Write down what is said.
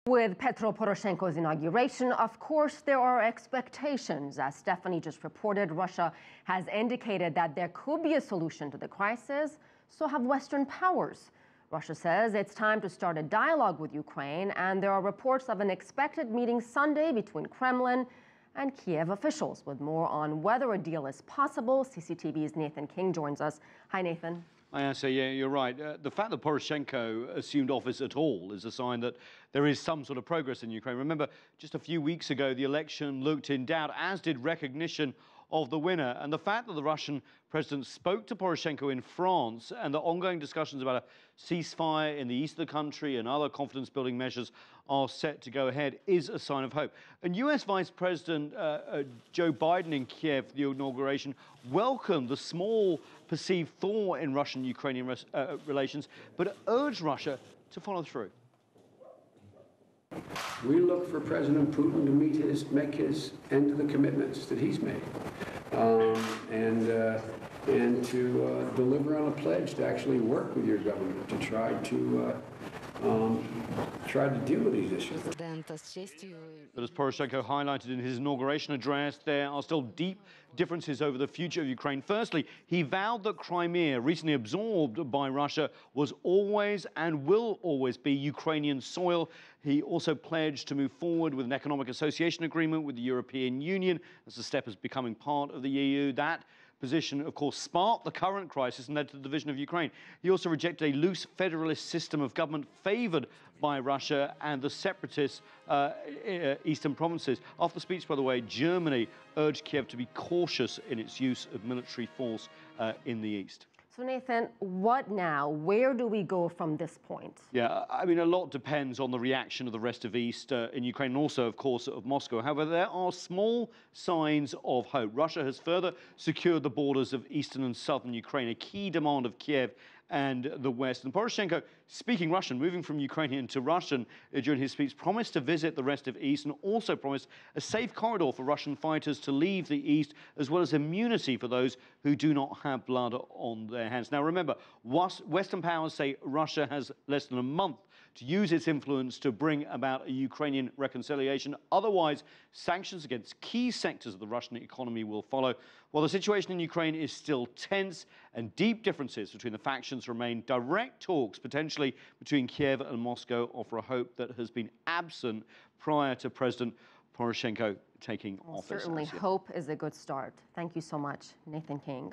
With Petro Poroshenko's inauguration, of course, there are expectations. As Stephanie just reported, Russia has indicated that there could be a solution to the crisis, so have Western powers. Russia says it's time to start a dialogue with Ukraine, and there are reports of an expected meeting Sunday between Kremlin and Kiev officials. With more on whether a deal is possible, CCTV's Nathan King joins us. Hi, Nathan. I say, yeah, you're right. The fact that Poroshenko assumed office at all is a sign that there is some sort of progress in Ukraine. Remember, just a few weeks ago, the election looked in doubt, as did recognition of the winner. And the fact that the Russian president spoke to Poroshenko in France and the ongoing discussions about a ceasefire in the east of the country and other confidence-building measures are set to go ahead is a sign of hope. And US Vice President Joe Biden in Kiev, the inauguration, welcomed the small perceived thaw in Russian-Ukrainian relations, but urged Russia to follow through. We look for President Putin to make his end of the commitments that he's made, and to deliver on a pledge to actually work with your government to try to deal with these issues. But as Poroshenko highlighted in his inauguration address, there are still deep differences over the future of Ukraine. Firstly, he vowed that Crimea, recently absorbed by Russia, was always and will always be Ukrainian soil. He also pledged to move forward with an economic association agreement with the European Union as the step is becoming part of the EU. That position, of course, sparked the current crisis and led to the division of Ukraine. He also rejected a loose federalist system of government favoured by Russia and the separatist eastern provinces. After the speech, by the way, Germany urged Kiev to be cautious in its use of military force in the east. So, Nathan, what now? Where do we go from this point? Yeah, I mean, a lot depends on the reaction of the rest of East in Ukraine and also, of course, of Moscow. However, there are small signs of hope. Russia has further secured the borders of eastern and southern Ukraine, a key demand of Kiev and the West. And Poroshenko, speaking Russian, moving from Ukrainian to Russian during his speech, promised to visit the rest of East and also promised a safe corridor for Russian fighters to leave the East, as well as immunity for those who do not have blood on their hands. Now, remember, Western powers say Russia has less than a month to use its influence to bring about a Ukrainian reconciliation. Otherwise, sanctions against key sectors of the Russian economy will follow. While the situation in Ukraine is still tense and deep differences between the factions remain, direct talks potentially between Kiev and Moscow offer a hope that has been absent prior to President Poroshenko taking office. Certainly, hope is a good start. Thank you so much, Nathan King.